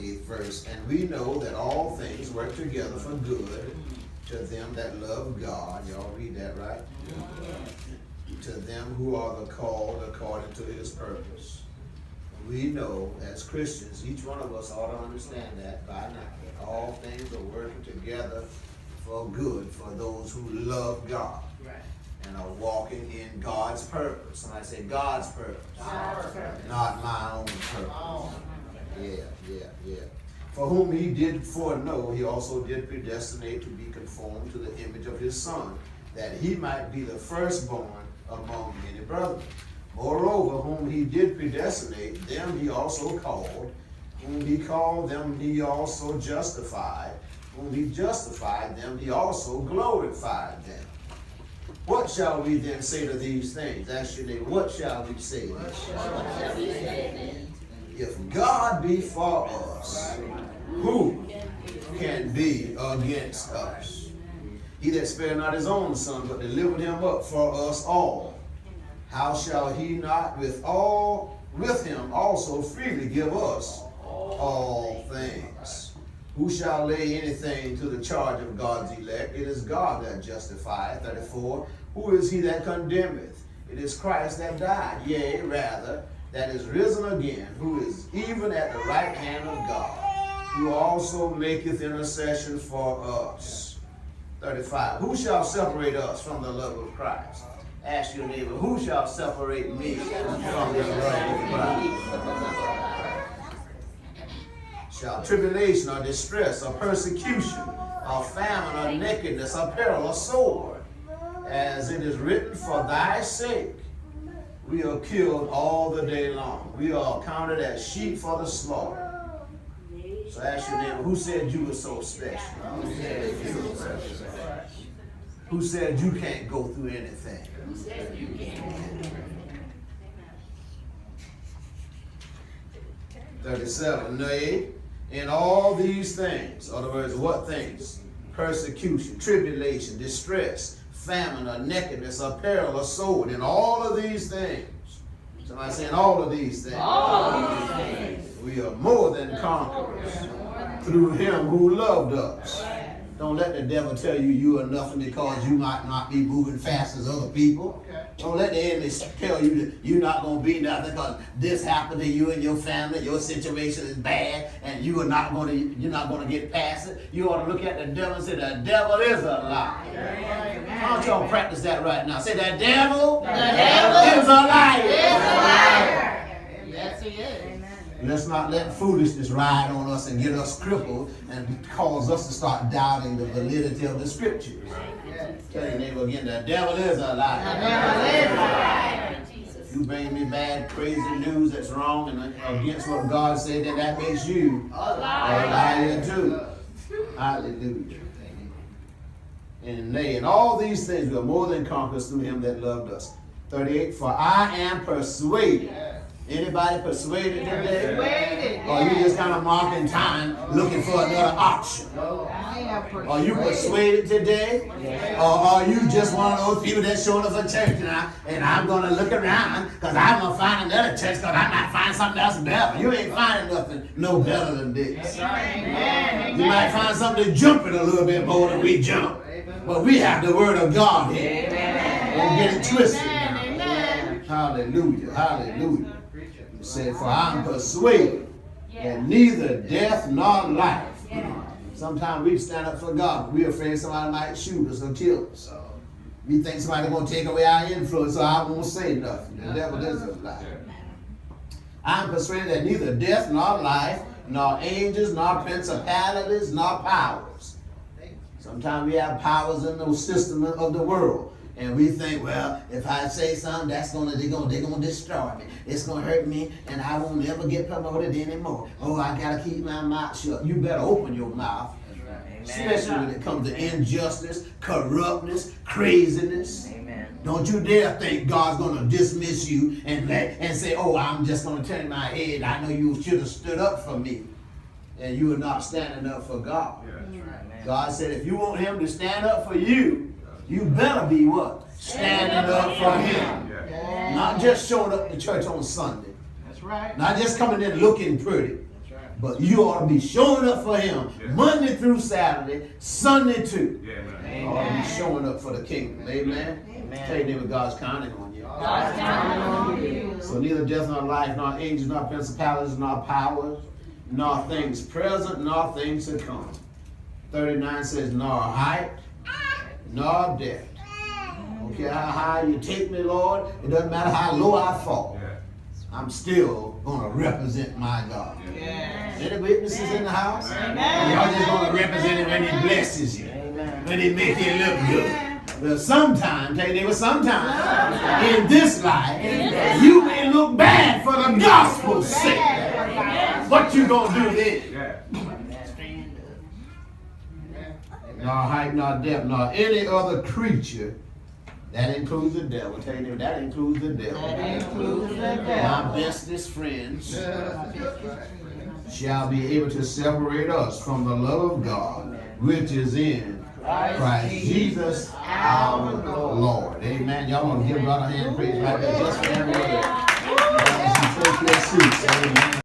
28th verse. And we know that all things work together for good to them that love God. Y'all read that, right? To them who are the called according to his purpose. We know as Christians, each one of us ought to understand that by now. All things are working together for good for those who love God. Right. And are walking in God's purpose. Somebody say God's purpose. God's purpose. Not my own purpose. Yeah. For whom he did foreknow, he also did predestinate to be conformed to the image of his Son, that he might be the firstborn among many brethren. Moreover, whom he did predestinate, them he also called. Whom he called, them he also justified. Whom he justified, them he also glorified them. What shall we then say to these things? Ask your neighbor, what shall we say? If God be for us, who can be against us? He that spared not his own Son, but delivered him up for us all, how shall he not with him also freely give us all things? Who shall lay anything to the charge of God's elect? It is God that justifieth. 34. Who is he that condemneth? It is Christ that died, yea, rather, that is risen again, who is even at the right hand of God, who also maketh intercession for us. 35. Who shall separate us from the love of Christ? Ask your neighbor, who shall separate me from the love of Christ? Shall tribulation or distress or persecution or famine or nakedness or peril or sword, as it is written, for thy sake we are killed all the day long. We are counted as sheep for the slaughter. So ask your neighbor, who said you were so special? Who said you can't go through anything? Who said you can't? 37. Nay, in all these things, in other words, what things? Persecution, tribulation, distress, famine, or nakedness, or peril, or sword. In all of these things. Somebody saying all of these things. All these things. We are more than conquerors through him who loved us. Don't let the devil tell you you are nothing because you might not be moving fast as other people. Don't let the enemy tell you that you're not going to be nothing because this happened to you and your family. Your situation is bad and you're not going to get past it. You ought to look at the devil and say the devil is a liar. Why don't y'all practice that right now? Say the devil is a liar. Yes, he is. Let's not let foolishness ride on us and get us crippled and cause us to start doubting the validity of the scriptures. Tell your neighbor again, the devil is a liar. If you bring me bad, crazy news that's wrong and against what God said, then that makes you a liar too. Hallelujah. And nay, in all these things we are more than conquerors through him that loved us. 38, for I am persuaded. Anybody persuaded today? Or you just kind of marking time looking for another option? Are you persuaded today? Or are you just one of those people that showed up for church now and I'm going to look around because I'm going to find another church because I might find something else better? You ain't finding nothing no better than this. You might find something to jump it a little bit more than we jump. But we have the word of God here. Don't get it twisted now. Hallelujah. Hallelujah. He said, for I'm persuaded that neither death nor life. Sometimes we stand up for God. We're afraid somebody might shoot us or kill us. We think somebody's going to take away our influence, so I won't say nothing. The devil is a liar. I'm persuaded that neither death nor life, nor angels, nor principalities, nor powers. Sometimes we have powers in the system of the world. And we think, well, if I say something, they're gonna destroy me. It's gonna hurt me, and I won't ever get promoted anymore. Oh, I gotta keep my mouth shut. You better open your mouth, especially when it comes to injustice, corruptness, craziness. Amen. Don't you dare think God's gonna dismiss you and say, oh, I'm just gonna turn my head. I know you should have stood up for me, and you are not standing up for God. God said, if you want Him to stand up for you, you better be what? Standing up for Him. Not just showing up to church on Sunday. That's right. Not just coming in looking pretty. That's right. But you ought to be showing up for him Yeah. Monday through Saturday, Sunday too. Yeah, man. You ought to be showing up for the kingdom. Amen. Tell your neighbor God's counting on you. God's counting on you. So neither death nor life, nor angels, nor principalities, nor powers, nor things present, nor things to come. 39 says, nor height, nor depth. Don't care how high you take me, Lord. It doesn't matter how low I fall. Yeah. I'm still going to represent my God. Yes. Any witnesses in the house? Amen. Y'all just going to represent him when he blesses you. When he make you look good. Well, sometimes, tell your neighbor, sometimes in this life, you may look bad for the gospel's sake. What you going to do then? Yeah. Nor height, nor depth, nor any other creature. That includes the devil. Tell your neighbor, that includes the devil. That includes the devil. My bestest friends shall be able to separate us from the love of God, which is in Christ Jesus our Lord. Amen. Y'all want to give God a hand praise right there just for that word. As you take your seats. Amen.